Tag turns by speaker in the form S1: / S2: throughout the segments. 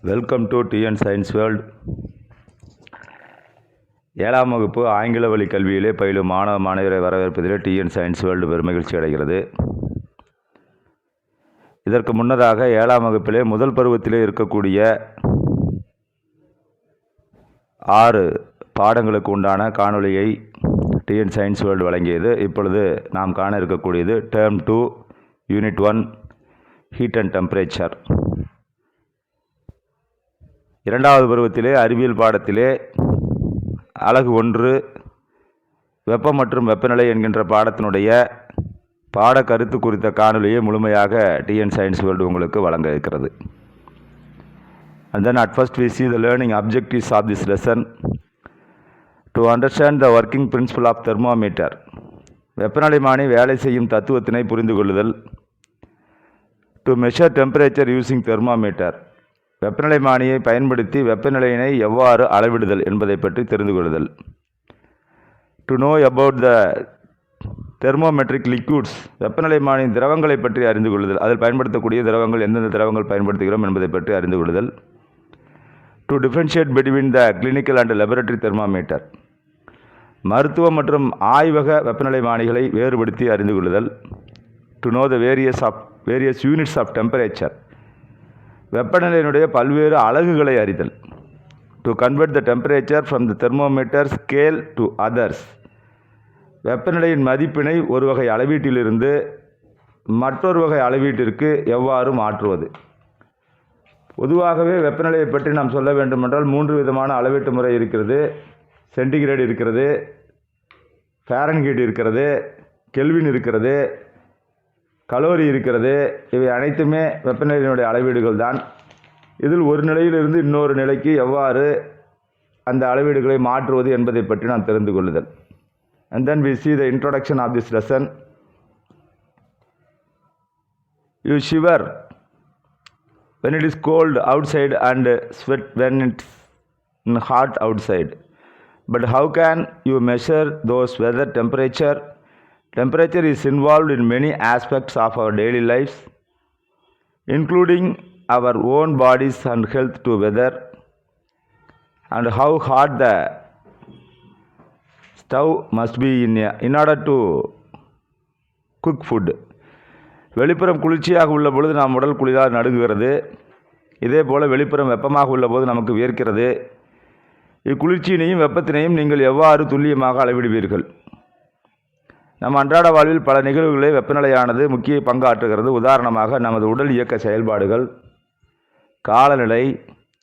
S1: Welcome to TN science world. 7ஆம் வகுப்பு ஆங்கில வழி கல்வியிலே பயிலும் மாணவ மாணவரை வரவேற்பதிலே டிஎன் சயின்ஸ் வேர்ல்டு பெருமகிழ்ச்சி அடைகிறது. இதற்கு முன்னதாக 7ஆம் வகுப்பிலே முதல் பருவத்திலே இருக்கக்கூடிய 6 பாடங்களுக்கு உண்டான காணொளியை டிஎன் சயின்ஸ் வேர்ல்டு வழங்கியது. இப்பொழுது நாம் காண இருக்கக்கூடியது term 2 UNIT-1 heat and temperature. 2வது பருவத்திலே அறிவியல் பாடத்திலே அலகு 1 வெப்பம் மற்றும் வெப்பநிலை என்கின்ற பாடத்தினுடைய பாட கருத்து குறித்த காணொலியை முழுமையாக டிஎன் சயின்ஸ் வேர்ல்டு உங்களுக்கு வழங்க இருக்கிறது. And then at first we see the learning objectives of this lesson. To understand the working principle of thermometer, வெப்பநிலைமானி வேலை செய்யும் தத்துவத்தினை புரிந்து கொள்ளுதல். To measure temperature using thermometer, வெப்பநிலைமானியை பயன்படுத்தி வெப்பநிலையினை எவ்வாறு அளவிடுதல் என்பதை பற்றி தெரிந்து கொள்ளுதல். To know about the thermometric liquids, வெப்பநிலைமானியின் திரவங்களை பற்றி அறிந்து கொள்ளுதல். அதில் பயன்படுத்தக்கூடிய திரவங்கள் எந்தெந்த திரவங்கள் பயன்படுத்துகிறோம் என்பதை பற்றி அறிந்து கொள்ளுதல். To differentiate between the clinical and laboratory thermometer, மருத்துவ மற்றும் ஆய்வக வெப்பநிலைமானிகளை வேறுபடுத்தி அறிந்து கொள்ளுதல். To know the various units of temperature, வெப்பநிலையினுடைய பல்வேறு அலகுகளை அறிதல். To convert the temperature from the thermometer scale to others, வெப்பநிலையின் மதிப்பினை ஒரு வகை அளவீட்டிலிருந்து மற்றொரு வகை அளவீட்டிற்கு எவ்வாறு மாற்றுவது. பொதுவாகவே வெப்பநிலையை பற்றி நாம் சொல்ல வேண்டுமென்றால் 3 விதமான அளவீட்டு முறை இருக்கிறது. சென்டிகிரேட் இருக்கிறது, ஃபாரன்ஹீட் இருக்கிறது, கெல்வின் இருக்கிறது, கலோரி இருக்கிறது. இவை அனைத்துமே வெப்பநிலையினுடைய அளவீடுகள் தான். இதில் ஒரு நிலையிலிருந்து இன்னொரு நிலைக்கு எவ்வாறு அந்த அளவீடுகளை மாற்றுவது என்பதை பற்றி நாம் தெரிந்து கொள்ளுதல். And then we see the introduction of this lesson. You shiver when it is cold outside and sweat when it's hot outside. But how can you measure those weather temperature? Temperature is involved in many aspects of our daily lives, including our own bodies and health to weather, and how hot the stove must be in order to cook food. வெளிப்புறம் குளிர்ச்சியாக உள்ள பொழுது நாம் உடல் குளிரால் நடுங்குகிறது. இதே போல் வெளிப்புறம் வெப்பமாக உள்ள போது நமக்கு வியர்க்கிறது. இக்குளிர்ச்சியினையும் வெப்பத்தினையும் நீங்கள் எவ்வாறு துல்லியமாக அளவிடுவீர்கள்? நம் அன்றாட வாழ்வில் பல நிகழ்வுகளில் வெப்பநிலையானது முக்கிய பங்காற்றுகிறது. உதாரணமாக நமது உடல் இயக்க செயல்பாடுகள், காலநிலை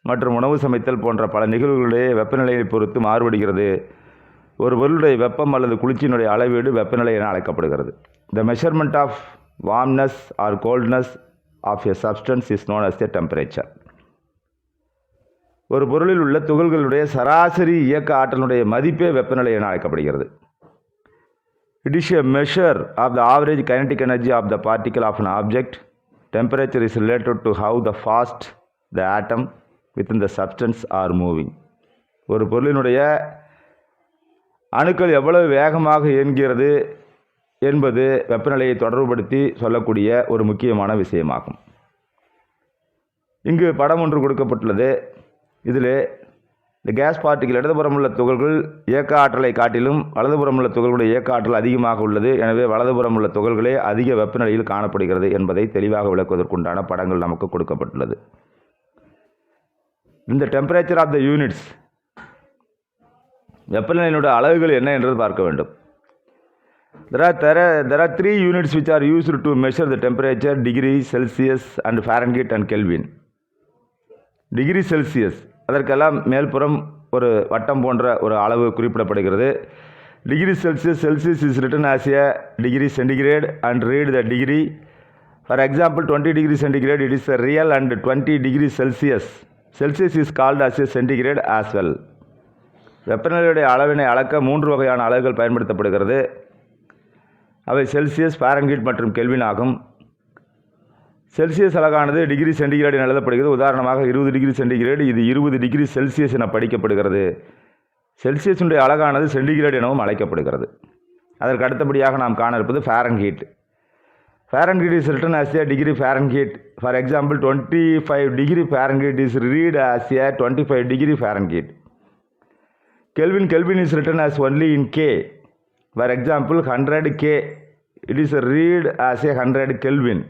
S1: மற்றும் உணவு சமைத்தல் போன்ற பல நிகழ்வுகளிலே வெப்பநிலையை பொறுத்து மாறுபடுகிறது. ஒரு பொருளுடைய வெப்பம் அல்லது குளிர்ச்சியினுடைய அளவீடு வெப்பநிலை என அழைக்கப்படுகிறது. The measurement of warmness or coldness of a substance is known as a temperature. ஒரு பொருளில் உள்ள துகள்களுடைய சராசரி இயக்க ஆற்றலுடைய மதிப்பே வெப்பநிலை என அழைக்கப்படுகிறது. It is a measure of the average kinetic energy of the particle of an object. Temperature is related to how the fast the atom within the substance are moving. ஒரு பொருளினுடைய அணுக்கள் எவ்வளவு வேகமாக இயங்குகிறது என்பது வெப்பநிலையை தொடர்புபடுத்தி சொல்லக்கூடிய ஒரு முக்கியமான விஷயமாகும். இங்கு படம் ஒன்று கொடுக்கப்பட்டுள்ளது. இதில் இந்த கேஸ் பார்ட்டிகள் இடதுபுறம் உள்ள துகள்கள் இயக்க ஆற்றலை காட்டிலும் வலதுபுறம் உள்ள துகள்களுடைய இயக்க ஆற்றல் அதிகமாக உள்ளது. எனவே வலதுபுறம் உள்ள துகள்களே அதிக வெப்பநிலையில் காணப்படுகிறது என்பதை தெளிவாக விளக்குவதற்குண்டான படங்கள் நமக்கு கொடுக்கப்பட்டுள்ளது. இந்த டெம்பரேச்சர் ஆஃப் த யூனிட்ஸ், வெப்பநிலையினுடைய அளவுகள் என்ன என்று பார்க்க வேண்டும். There are 3 units which are used to measure the temperature: degree Celsius and Fahrenheit and Kelvin. Degree Celsius, அதற்கெல்லாம் மேல்புறம் ஒரு வட்டம் போன்ற ஒரு அளவு குறிப்பிடப்படுகிறது. Degree Celsius is written as a degree centigrade and read the degree. For example 20 degree centigrade it is a real and 20 degree Celsius is called as a centigrade as well. வெப்பநிலையுடைய அளவினை அளக்க 3 வகையான அளவுகள் பயன்படுத்தப்படுகிறது. அவை செல்சியஸ், ஃபாரன்ஹீட் மற்றும் Kelvin ஆகும். Celsius அலகானது டிகிரி சென்டிகிரேட் என எழுதப்படுகிறது. உதாரணமாக 20 டிகிரி சென்டிகிரேட் இது 20 டிகிரி செல்சியஸ் என படிக்கப்படுகிறது. செல்சியஸுடைய அலகானது சென்டிகிரேட் எனவும் அழைக்கப்படுகிறது. அதற்கு அடுத்தபடியாக நாம் காண இருப்பது Fahrenheit. Fahrenheit is written as a degree Fahrenheit. For example, 25 degree Fahrenheit is read as a 25 degree Fahrenheit. Kelvin is written as only in K. For example, 100 K, it is read as a 100 Kelvin.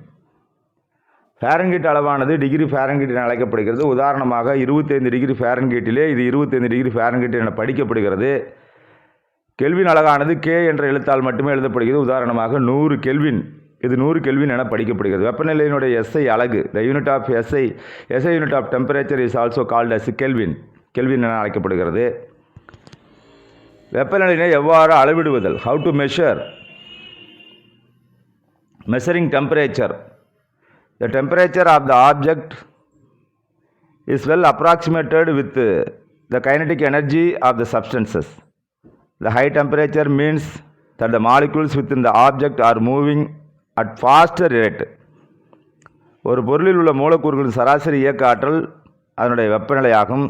S1: Fahrenheit அளவானது degree Fahrenheit என அழைக்கப்படுகிறது. உதாரணமாக 25 degree Fahrenheitலே இது 25 degree Fahrenheit என படிக்கப்படுகிறது. Kelvin அலகானது K என்ற எழுத்தால் மட்டுமே எழுதப்படுகிறது. உதாரணமாக 100 கெல்வின், இது 100 கெல்வின் என படிக்கப்படுகிறது. வெப்பநிலையினுடைய SI அலகு, the unit of SI unit of temperature is also called as Kelvin என அழைக்கப்படுகிறது. வெப்பநிலையை எவ்வாறு அளவிடுவதல்? How to measure? Measuring temperature. The temperature of the object is well approximated with the kinetic energy of the substances. The high temperature means that the molecules within the object are moving at faster rate. ஒரு பொருளில் உள்ள மூலக்கூறுகளின் சராசரி இயக்க ஆற்றல் அதனுடைய வெப்பநிலையாகும்.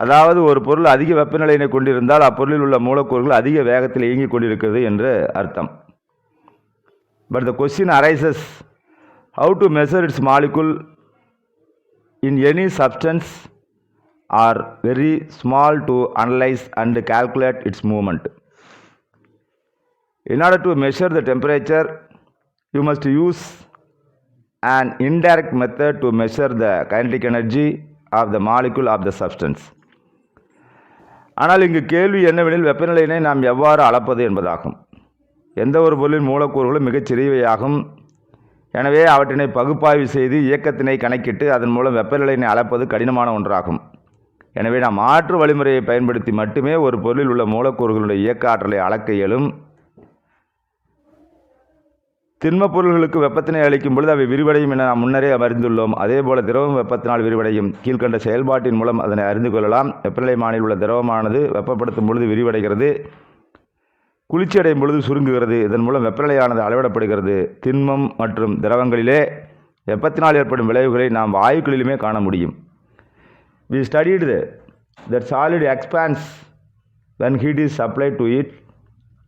S1: அதாவது ஒரு பொருள் அதிக வெப்பநிலையினை கொண்டிருந்தால் அப்பொருளில் உள்ள மூலக்கூறுகள் அதிக வேகத்தில் இயங்கிக் கொண்டிருக்கிறது என்று அர்த்தம். But the question arises, how to measure its molecule in any substance are very small to analyze and calculate its movement. In order to measure the temperature, you must use an indirect method to measure the kinetic energy of the molecule of the substance. ஆனால் இங்கு கேள்வி என்னவெனில் வெப்பநிலையினை நாம் எவ்வாறு அளப்பது என்பதாகும். எந்த ஒரு பொருளின் மூலக்கூறுகளும் மிகச் சிறியவையாகும். எனவே அவற்றினை பகுப்பாய்வு செய்து இயக்கத்தினை கணக்கிட்டு அதன் மூலம் வெப்பநிலையினை அளப்பது கடினமான ஒன்றாகும். எனவே நாம் மாற்று வழிமுறையை பயன்படுத்தி மட்டுமே ஒரு பொருளில் உள்ள மூலக்கூறுகளுடைய இயக்க ஆற்றலை அளக்க இயலும். திண்மப் பொருள்களுக்கு வெப்பத்தினை அளிக்கும் பொழுது அவை விரிவடையும் என நாம் முன்னரே அறிந்துள்ளோம். அதேபோல திரவம் வெப்பத்தினால் விரிவடையும். கீழ்கண்ட செயல்பாட்டின் மூலம் அதனை அறிந்து கொள்ளலாம். வெப்பநிலைமானியில் உள்ள திரவமானது வெப்பப்படுத்தும் பொழுது விரிவடைகிறது, குளிர்ச்சி அடையும் பொழுது சுருங்குகிறது. இதன் மூலம் வெப்பநிலையானது அளவிடப்படுகிறது. திண்மம் மற்றும் திரவங்களிலே வெப்பத்தினால் ஏற்படும் விளைவுகளை நாம் வாயுக்களிலுமே காண முடியும். We studied that solid expands when heat is applied to it.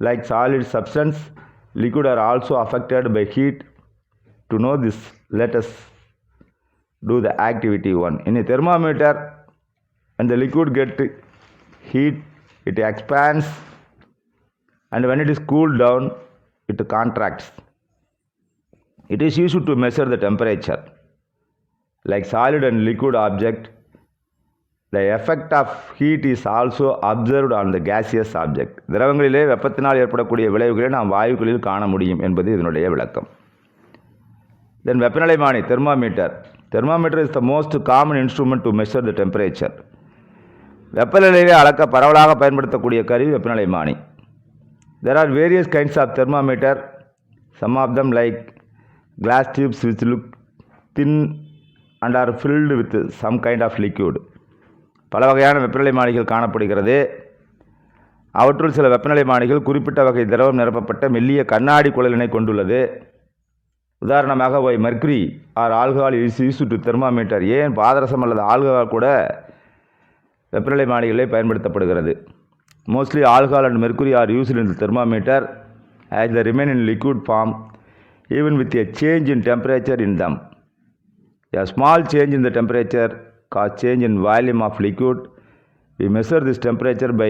S1: Like solid substance, liquid are also affected by heat. To know this, let us do the activity 1. In a thermometer, when the liquid gets heat, it expands, and when it is cooled down, it contracts. It is used to measure the temperature. Like solid and liquid object, the effect of heat is also observed on the gaseous object. திரவங்களிலே வெப்பத்தினால் ஏற்படக்கூடிய விளைவுகளை நாம் வாயுக்களில் காண முடியும் என்பது இதனுடைய விளக்கம். Then வெப்பநிலைமானி, thermometer. Thermometer is the most common instrument to measure the temperature. வெப்பநிலையை அளக்க பரவலாக பயன்படுத்தக்கூடிய கருவி வெப்பநிலைமானி. There are various kinds of thermometer. Some of them like glass tubes which look thin and are filled with some kind of liquid. பல வகையான வெப்பநிலைமானிகள் காணப்படுகிறது. அவற்றுள் சில வெப்பநிலைமானிகள் குறிப்பிட்ட வகை திரவம் நிரப்பப்பட்ட மெல்லிய கண்ணாடி குழலினை கொண்டுள்ளது. உதாரணமாக Mercury or alcohol is used to thermometer. ஏன் பாதரசம் அல்லது ஆல்கஹால் கூட வெப்பநிலைமானிகளை பயன்படுத்தப்படுகிறது. Mostly alcohol and mercury are used in the thermometer as they remain in liquid form even with a change in temperature in them. A small change in the temperature cause change in volume of liquid. We measure this temperature by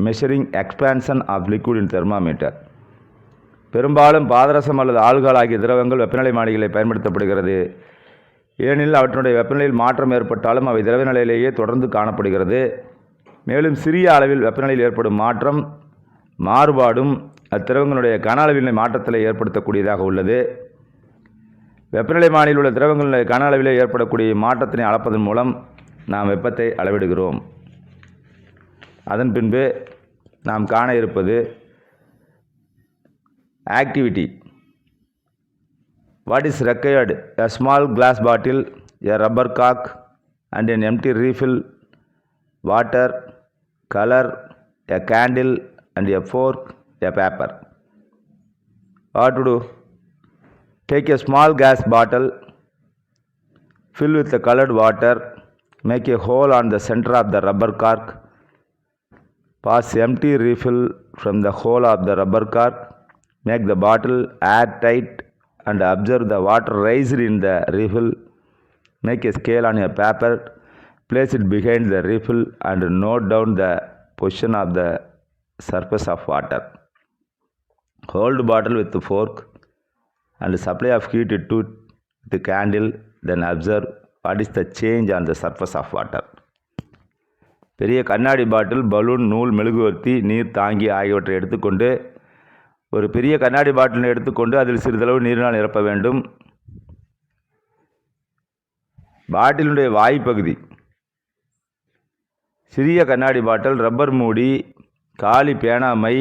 S1: measuring expansion of liquid in thermometer. பெரும்பாலும் பாதரசம் அல்லது alcohol ஆகிய திரவங்கள் வெப்பநிலைமானிகளை பயன்படுத்தப்படுகிறது. ஏனெனில் அவற்றினுடைய வெப்பநிலையில் மாற்றம் ஏற்பட்டாலும் அவை திரவ நிலையிலேயே தொடர்ந்து காணப்படுகிறது. மேலும் சிறிய அளவில் வெப்பநிலையில் ஏற்படும் மாறுபாடும் அத்திரவங்களுடைய கன அளவினை மாற்றத்தில் ஏற்படுத்தக்கூடியதாக உள்ளது. வெப்பநிலைமானியில் உள்ள திரவங்களுடைய கன அளவிலே ஏற்படக்கூடிய மாற்றத்தினை அளப்பதன் மூலம் நாம் வெப்பத்தை அளவிடுகிறோம். அதன் பின்பு நாம் காண இருப்பது activity. What is required? A small glass bottle, a rubber cork and an empty refill, water, color, a candle and a fork, a paper. What to do? Take a small gas bottle, fill with the colored water, make a hole on the center of the rubber cork, pass empty refill from the hole of the rubber cork, make the bottle airtight and observe the water raised in the refill. Make a scale on your paper, place it behind the refill and note down the position of the surface of water. Hold bottle with the fork and supply of heat to the candle, then observe what is the change on the surface of water. பெரிய கண்ணாடி பாட்டில், balloon, நூல், மெழுகுவர்த்தி, நீர் தாங்கி ஆகியவற்றை எடுத்துக்கொண்டு ஒரு பெரிய கண்ணாடி பாட்டிலை எடுத்துக்கொண்டு அதில் சிறிதளவு நீரினால் நிரப்ப வேண்டும். பாட்டிலுடைய வாய்ப்பகுதி, சிறிய கண்ணாடி பாட்டில், ரப்பர் மூடி, காலி பேனா மை,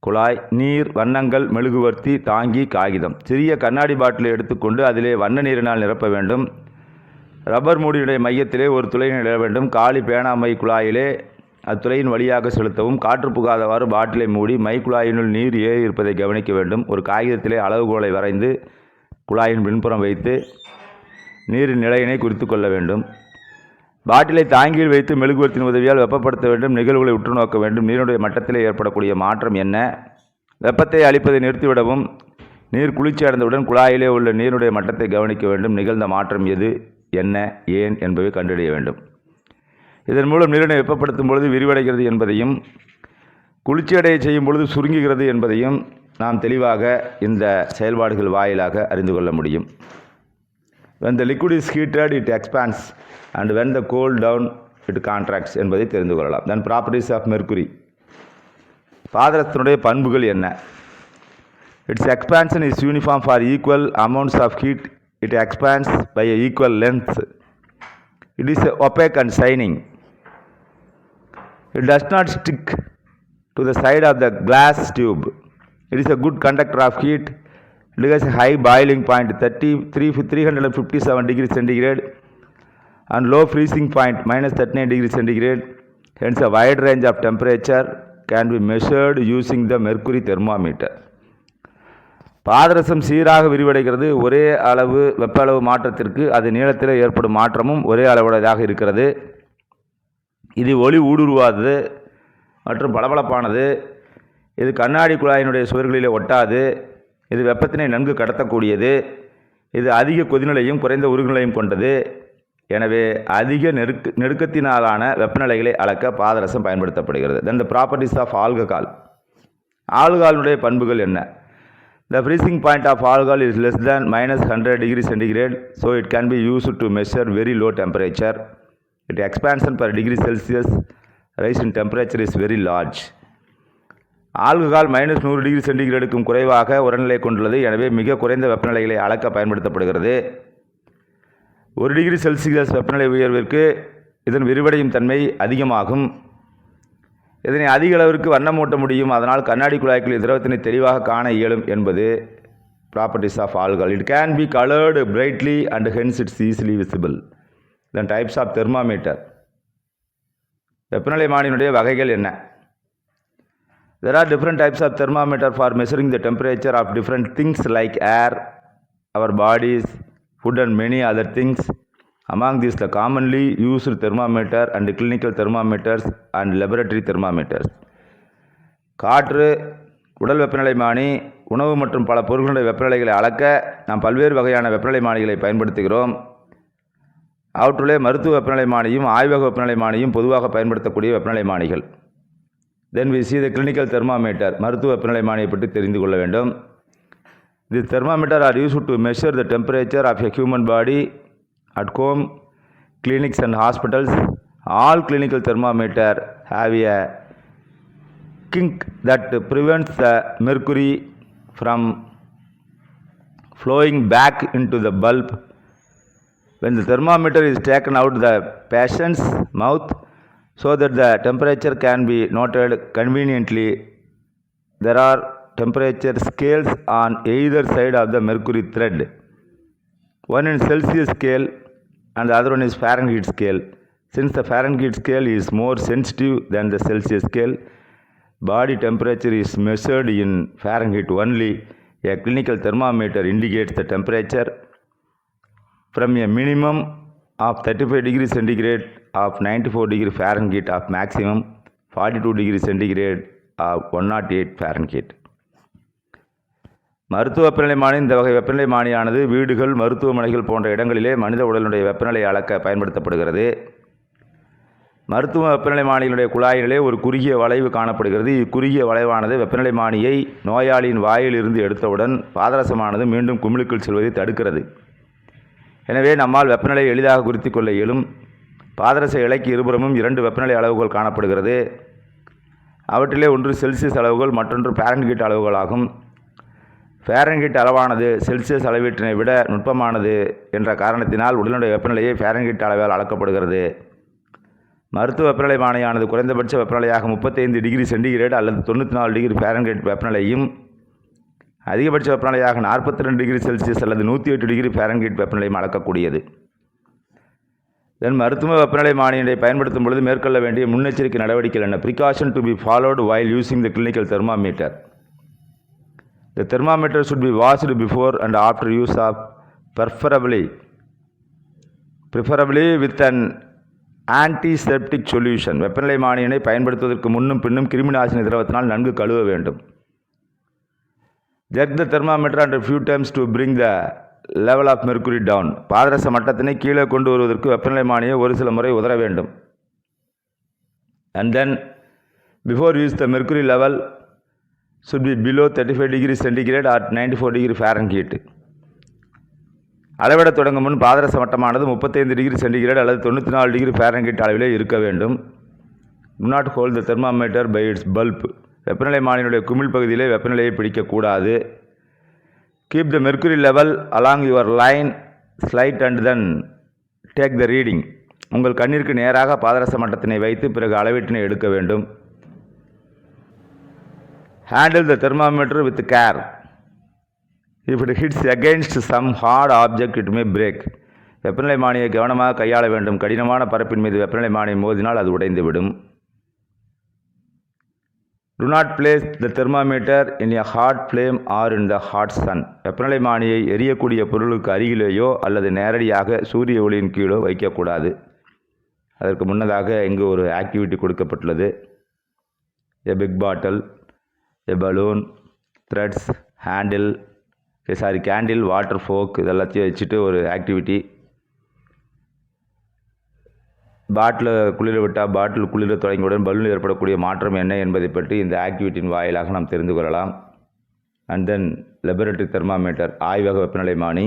S1: குழாய், நீர், வண்ணங்கள், மெழுகுவர்த்தி, தாங்கி, காகிதம். சிறிய கண்ணாடி பாட்டிலை எடுத்துக்கொண்டு அதிலே வண்ண நீரினால் நிரப்ப வேண்டும். ரப்பர் மூடியுடைய மையத்திலே ஒரு துளையினை இட வேண்டும். காலி பேனா மை குழாயிலே அத்துளையின் வழியாக செலுத்தவும். காற்று புகாதவாறு பாட்டிலை மூடி மை குழாயினுள் நீர் ஏறி இருப்பதை கவனிக்க வேண்டும். ஒரு காகிதத்திலே அளவுகோலை வரைந்து குழாயின் பின்புறம் வைத்து நீரின் நிலையினை குறித்து கொள்ள வேண்டும். பாட்டிலை தாங்கியில் வைத்து மெழுகுவர்த்தியின் உதவியால் வெப்பப்படுத்த வேண்டும். நிகழ்வுகளை உற்று நோக்க வேண்டும். நீருடைய மட்டத்திலே ஏற்படக்கூடிய மாற்றம் என்ன? வெப்பத்தை அளிப்பதை நிறுத்திவிடவும். நீர் குளிர்ச்சி அடைந்தவுடன் குழாயிலே உள்ள நீருடைய மட்டத்தை கவனிக்க வேண்டும். நிகழ்ந்த மாற்றம் எது, என்ன, ஏன் என்பதை கண்டறிய வேண்டும். இதன் மூலம் நீரினை வெப்பப்படுத்தும் பொழுது விரிவடைகிறது என்பதையும், குளிர்ச்சியடைய செய்யும் பொழுது சுருங்குகிறது என்பதையும் நாம் தெளிவாக இந்த செயல்பாடுகள் வாயிலாக அறிந்து கொள்ள முடியும். When the liquid is heated, it expands, and when the cooled down, it contracts என்பதை தெரிந்து கொள்ளலாம். Then properties of mercury. பாதரசத்தினுடைய பண்புகள் என்ன? Its expansion is uniform for equal amounts of heat. It expands by a equal length. It is opaque and shining. It does not stick to the side of the glass tube. It is a good conductor of heat. It has a high boiling point 357 degrees centigrade and low freezing point minus 39 degrees centigrade. Hence a wide range of temperature can be measured using the mercury thermometer. பாதரசம் சீராக விரிவடைகிறது. ஒரே அளவு வெப்ப அளவு மாற்றத்திற்கு அது நீளத்தில் ஏற்படும் மாற்றமும் ஒரே அளவுடையதாக இருக்கிறது. இது ஒளி ஊடுருவாதது மற்றும் பளபளப்பானது. இது கண்ணாடி குழாயினுடைய சுவர்களிலே ஒட்டாது. இது வெப்பத்தினை நன்கு கடத்தக்கூடியது. இது அதிக கொதிநிலையும் குறைந்த உருகுநிலையும் கொண்டது. எனவே அதிக நெருக்கத்தினாலான வெப்பநிலைகளை அளக்க பாதரசம் பயன்படுத்தப்படுகிறது. Then the properties of alcohol. ஆல்கஹாலுடைய பண்புகள் என்ன? The freezing point of alcohol is less than minus 100 degrees centigrade, so it can be used to measure very low temperature. Its expansion per degree Celsius rise in temperature is very large. Alcohol minus 100 degree சென்டிகிரேடுக்கும் குறைவாக உரநிலை கொண்டுள்ளது. எனவே மிக குறைந்த வெப்பநிலைகளை அளக்க பயன்படுத்தப்படுகிறது. 1 degree Celsius வெப்பநிலை உயர்விற்கு இதன் விரிவடையும் தன்மை அதிகமாகும். இதனை அதிக அளவிற்கு வண்ணமூட்ட முடியும். அதனால் கண்ணாடி குழாய்க்குள் திரவத்தினை தெளிவாக காண இயலும் என்பது properties of alcohol. It can be coloured brightly and hence it's easily visible. Then types of thermometer. வெப்பநிலை மானியினுடைய வகைகள் என்ன? There are different types of thermometer for measuring the temperature of different things like air, our bodies, food and many other things. Among these the commonly used thermometer and clinical thermometers and laboratory thermometers. காற்று, உடல் வெப்பநிலை மானி, உணவு மற்றும் பல பொருட்களுடைய வெப்பநிலைகளை அளக்க நாம் பல்வேறு வகையான வெப்பநிலை மானிகளை பயன்படுத்துகிறோம். அவற்றுள்ளே மருத்துவ வெப்பநிலை மானியும் ஆய்வக வெப்பநிலை மானியும் பொதுவாக பயன்படுத்தக்கூடிய வெப்பநிலை மானிகள். Then we see the clinical thermometer. மருத்துவ வெப்பநிலை மானியை பற்றி தெரிந்து கொள்ள வேண்டும். This thermometer are used to measure the temperature of a human body at home, clinics and hospitals. All clinical thermometer have a kink that prevents the mercury from flowing back into the bulb. When the thermometer is taken out the patient's mouth, so that the temperature can be noted conveniently, there are temperature scales on either side of the mercury thread. One in Celsius scale and the other one is Fahrenheit scale. Since the Fahrenheit scale is more sensitive than the Celsius scale, body temperature is measured in Fahrenheit only. A clinical thermometer indicates the temperature from a minimum of 35 degrees centigrade of 94 degree Fahrenheit of maximum 42 degree centigrade of 108 Fahrenheit. மருத்துவ வெப்பநிலைமானி இந்த வகை வெப்பநிலைமானியானது வீடுகள், மருத்துவமனைகள் போன்ற இடங்களிலே மனித உடலினுடைய வெப்பநிலையை அளக்க பயன்படுத்தப்படுகிறது. மருத்துவ வெப்பநிலைமானிகளுடைய குழாயிலே ஒரு குறுகிய வளைவு காணப்படுகிறது. இக்குறுகிய வளைவானது வெப்பநிலைமானியை நோயாளியின் வாயிலிருந்து எடுத்தவுடன் பாதரசமானது மீண்டும் குமிழுக்குள் செல்வதை தடுக்கிறது. எனவே நம்மால் வெப்பநிலையை எளிதாக குறித்து கொள்ள இயலும். பாதரச இலைக்கு இருபுறமும் 2 வெப்பநிலை அளவுகள் காணப்படுகிறது. அவற்றிலே ஒன்று செல்சியஸ் அளவுகள், மற்றொன்று ஃபாரன்ஹீட் அளவுகள் ஆகும். ஃபாரன்ஹீட் அளவானது செல்சியஸ் அளவீட்டினை விட நுட்பமானது என்ற காரணத்தினால் உடலினுடைய வெப்பநிலையை ஃபாரன்ஹீட் அளவால் அளக்கப்படுகிறது. மருத்துவ வெப்பநிலைமானியானது குறைந்தபட்ச வெப்பநிலையாக 35 டிகிரி சென்டிகிரேட் அல்லது 94 டிகிரி ஃபாரன்ஹீட் வெப்பநிலையும், அதிகபட்ச வெப்பநிலையாக 42 டிகிரி செல்சியஸ் அல்லது 108 டிகிரி ஃபாரன்ஹீட் வெப்பநிலையும் அளக்கக்கூடியது. மருத்துவ வெப்பநிலைமானியை பயன்படுத்தும் பொழுது மேற்கொள்ள வேண்டிய முன்னெச்சரிக்கை நடவடிக்கைகள் என்ன? Precaution to be followed while using the clinical thermometer. The thermometer should be washed before and after use of preferably with an antiseptic solution. வெப்பநிலைமானியினை பயன்படுத்துவதற்கு முன்னும் பின்னும் கிருமிநாசினி திரவத்தினால் நன்கு கழுவ வேண்டும். Jerk the thermometer and a few times to bring the level of mercury down. பாதரச மட்டத்தினை கீழே கொண்டு வருவதற்கு வெப்பநிலைமானியை ஒரு சில முறை உதற வேண்டும். And then before use the mercury level should be below 35 degree centigrade or 94 degree Fahrenheit. அளவிட தொடங்கும் முன் பாதரச மட்டமானது 35 டிகிரி சென்டிகிரேட் அல்லது 94 டிகிரி ஃபாரன்ஹீட் அளவிலே இருக்க வேண்டும். Do not hold the thermometer by its bulb. வெப்பநிலைமானியினுடைய குமிழ் பகுதியிலே வெப்பநிலையை பிடிக்கக்கூடாது. Keep the mercury level along your line slight and then take the reading. உங்கள் கண்ணிற்கு நேராக பாதரச மட்டத்தினை வைத்து பிறகு அளவீட்டினை எடுக்க வேண்டும். Handle the thermometer with care. If it hits against some hard object, it may break. வெப்பநிலைமானியை கவனமாக கையாள வேண்டும். கடினமான பரப்பின் மீது வெப்பநிலைமானி மோதினால் அது உடைந்துவிடும். Do not place the thermometer in a hot flame or in the hot sun. வெப்பநிலைமானியை எரியக்கூடிய பொருளுக்கு அருகிலேயோ அல்லது நேரடியாக சூரிய ஒளியின் கீழோ வைக்கக்கூடாது. அதற்கு முன்னதாக இங்கு ஒரு ஆக்டிவிட்டி கொடுக்கப்பட்டுள்ளது. A big bottle, a balloon, threads, candle, water folk இதெல்லாத்தையும் வச்சுட்டு ஒரு ஆக்டிவிட்டி. பாட்டில் குளிர விட்டால் பாட்டில் குளிர தொடங்கியுடன் பலூனில் ஏற்படக்கூடிய மாற்றம் என்ன என்பதை பற்றி இந்த ஆக்டிவிட்டியின் வாயிலாக நாம் தெரிந்து கொள்ளலாம். அண்ட் தென் லெபரட்டரி தெர்மாமீட்டர், ஆய்வக வெப்பநிலைமானி.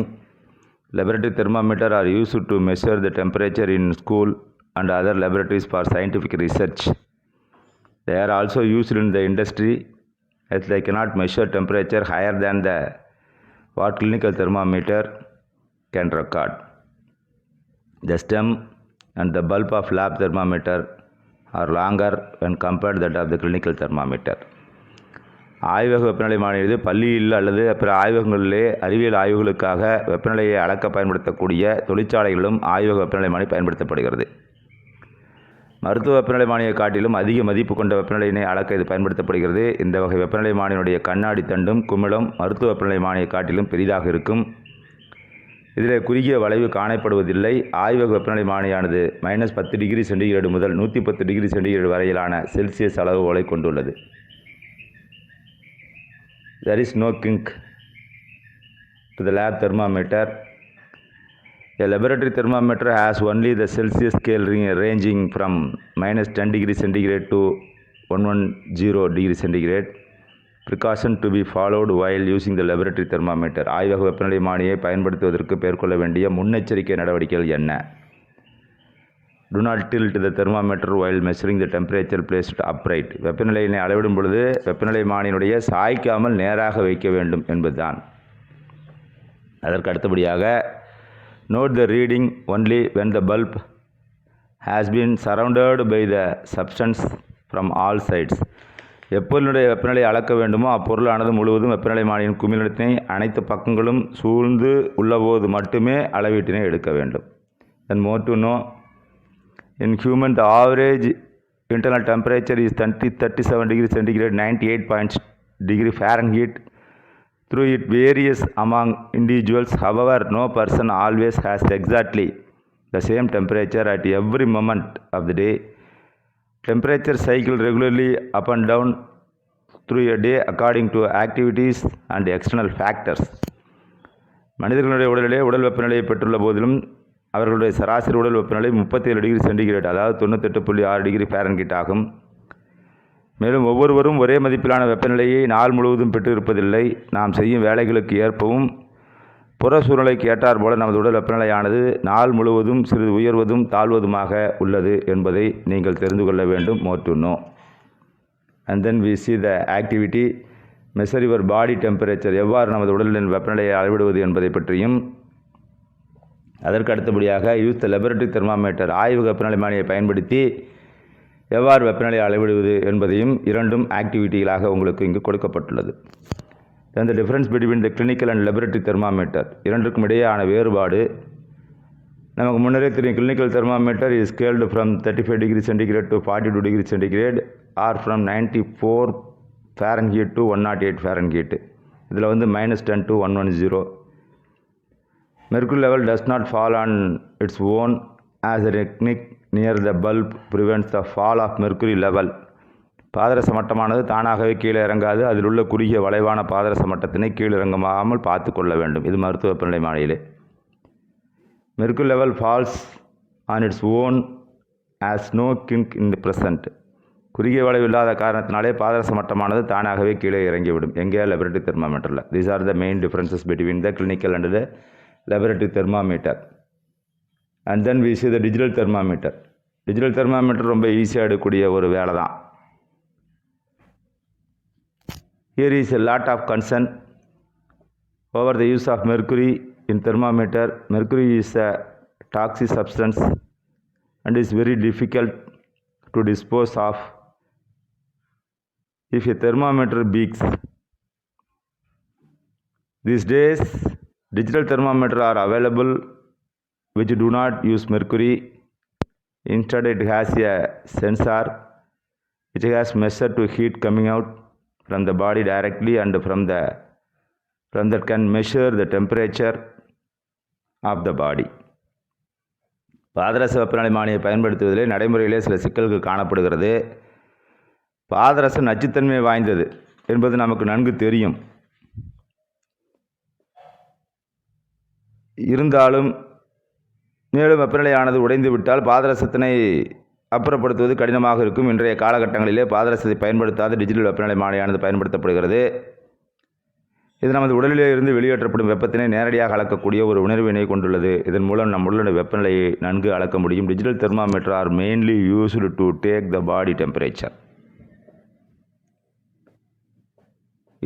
S1: Laboratory thermometer are used to measure the temperature in school and other laboratories for scientific research. They are also used in the industry as they cannot measure temperature higher than what clinical thermometer can record. The stem and the bulb of lab thermometer are longer when compared to that of the clinical thermometer. ஆய்வக வெப்பநிலைமானி பள்ளியில் அல்லது பிற ஆய்வகங்களிலே அறிவியல் ஆய்வுகளுக்காக வெப்பநிலையை அளக்க பயன்படுத்தக்கூடிய தொழிற்சாலைகளிலும் ஆய்வக வெப்பநிலைமானி பயன்படுத்தப்படுகிறது. மருத்துவ வெப்பநிலைமானியை காட்டிலும் அதிக மதிப்பு கொண்ட வெப்பநிலையினை அளக்க இது பயன்படுத்தப்படுகிறது. இந்த வகை வெப்பநிலைமானியினுடைய கண்ணாடி தண்டும் குமிழும் மருத்துவ வெப்பநிலைமானியை காட்டிலும் பெரிதாக இருக்கும். இதில் குறுகிய வளைவு காணப்படுவதில்லை. ஆய்வக வெப்பநிலைமானியானது -10 டிகிரி சென்டிகிரேடு முதல் 110 டிகிரி சென்டிகிரேடு வரையிலான செல்சியஸ் அளவுகோலை கொண்டுள்ளது. There is no kink to the lab thermometer. A laboratory thermometer has only the Celsius scale ranging from -10 degree centigrade to 110 degree centigrade. Precaution to be followed while using the laboratory thermometer. ஆய்வக வெப்பநிலைமானியை பயன்படுத்துவதற்கு மேற்கொள்ள வேண்டிய முன்னெச்சரிக்கை நடவடிக்கைகள் என்ன? Do not tilt the thermometer while measuring the temperature placed upright. வெப்பநிலையினை அளவிடும் பொழுது வெப்பநிலைமானியினுடைய சாய்க்காமல் நேராக வைக்க வேண்டும் என்பதுதான். அதற்கு அடுத்தபடியாக note the reading only when the bulb has been surrounded by the substance from all sides. எப்பொருளுடைய வெப்பநிலை அளக்க வேண்டுமோ அப்பொருளானது முழுவதும் வெப்பநிலைமானியின் குமிழினத்தினை அனைத்து பக்கங்களும் சூழ்ந்து உள்ளபோது மட்டுமே அளவீட்டினை எடுக்க வேண்டும். Then more to know, in human the average internal temperature is 37 degree centigrade, 98 degree Fahrenheit. Through it varies among individuals. However, no person always has exactly the same temperature at every moment of the day. Temperature cycle regularly up and down through a day according to activities and external factors. மனிதர்களுடைய உடலிலே உடல் வெப்பநிலையை பெற்றுள்ள போதிலும் அவர்களுடைய சராசரி உடல் வெப்பநிலை 37 டிகிரி சென்டிகிரேட், அதாவது 98.6 டிகிரி ஃபாரன்ஹீட் ஆகும். மேலும் ஒவ்வொருவரும் ஒரே மதிப்பிலான வெப்பநிலையை நாள் முழுவதும் பெற்றிருப்பதில்லை. நாம் செய்யும் வேலைகளுக்கு ஏற்பவும் புற சூழ்நிலைக்கு ஏற்றார் போல நமது உடல் வெப்பநிலையானது நாள் முழுவதும் சிறிது உயர்வதும் தாழ்வதுமாக உள்ளது என்பதை நீங்கள் தெரிந்து கொள்ள வேண்டும். More to know. And then we see the activity measure your body temperature, எவ்வாறு நமது உடலின் வெப்பநிலையை அளவிடுவது என்பதை பற்றியும், அதற்கு அடுத்தபடியாக யூஸ் த லெபரட்டரி தெர்மாமீட்டர், ஆய்வு வெப்பநிலைமானியை பயன்படுத்தி எவ்வாறு வெப்பநிலையை அளவிடுவது என்பதையும் இரண்டும் ஆக்டிவிட்டிகளாக உங்களுக்கு இங்கு கொடுக்கப்பட்டுள்ளது. then the difference between the clinical and laboratory thermometer, இரண்டுக்கும் இடையேயான வேறுபாடு. நமக்கு முன்னரே தெரியும், clinical thermometer is scaled from 35 degree centigrade to 42 degree centigrade or from 94 Fahrenheit to 108 Fahrenheit. இதில் வந்து -10 to 110. Mercury level does not fall on its own as a technique near the bulb prevents the fall of mercury level. பாதரச மட்டமானது தானாகவே கீழே இறங்காது. அதில் உள்ள குறுகிய வளைவான பாதரச மட்டத்தினை கீழிறங்காமல் பார்த்து கொள்ள வேண்டும். இது மருத்துவ வெப்பநிலை மானியிலே. Mercury level falls on its own as no kink in the present. குறுகிய வளைவு இல்லாத காரணத்தினாலே பாதரச மட்டமானது தானாகவே கீழே இறங்கிவிடும். எங்கே? லெபரட்டரி தெர்மாமீட்டரில். These are the main differences between the clinical and the laboratory thermometer. And then we see the digital thermometer. Digital thermometer ரொம்ப ஈஸியாக எடுக்கக்கூடிய ஒரு வேலை தான். Here is a lot of concern over the use of mercury in thermometer. Mercury is a toxic substance and is very difficult to dispose of. If a thermometer breaks, these days digital thermometers are available which do not use mercury. Instead, it has a sensor which has measured to heat coming out from the body directly and from that can measure the temperature of the body. பாதரச வெப்பநிலை மானியை பயன்படுத்துவதிலே நடைமுறையிலே சில சிக்கல்கள் காணப்படுகிறது. பாதரசம் நச்சுத்தன்மை வாய்ந்தது என்பது நமக்கு நன்கு தெரியும். இருந்தாலும் மேலும் வெப்பநிலையானது உடைந்து விட்டால் பாதரசத்தினை அப்புறப்படுத்துவது கடினமாக இருக்கும். இன்றைய காலகட்டங்களிலே பாதரசத்தை பயன்படுத்தாத டிஜிட்டல் வெப்பநிலை மானியானது பயன்படுத்தப்படுகிறது. இது நமது உடலிலே இருந்து வெளியேற்றப்படும் வெப்பத்தினை நேரடியாக அளக்கக்கூடிய ஒரு உணர்வினை கொண்டுள்ளது. இதன் மூலம் நம் உடலுடைய வெப்பநிலையை நன்கு அளக்க முடியும். Digital thermometer are mainly used to take the body temperature.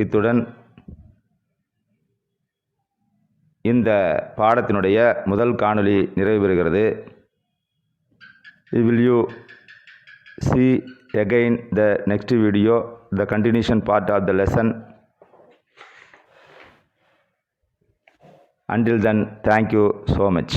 S1: இத்துடன் இந்த பாடத்தினுடைய முதல் காணொளி நிறைவு பெறுகிறது. Will you see again the next video, the continuation part of the lesson? Until then, thank you so much.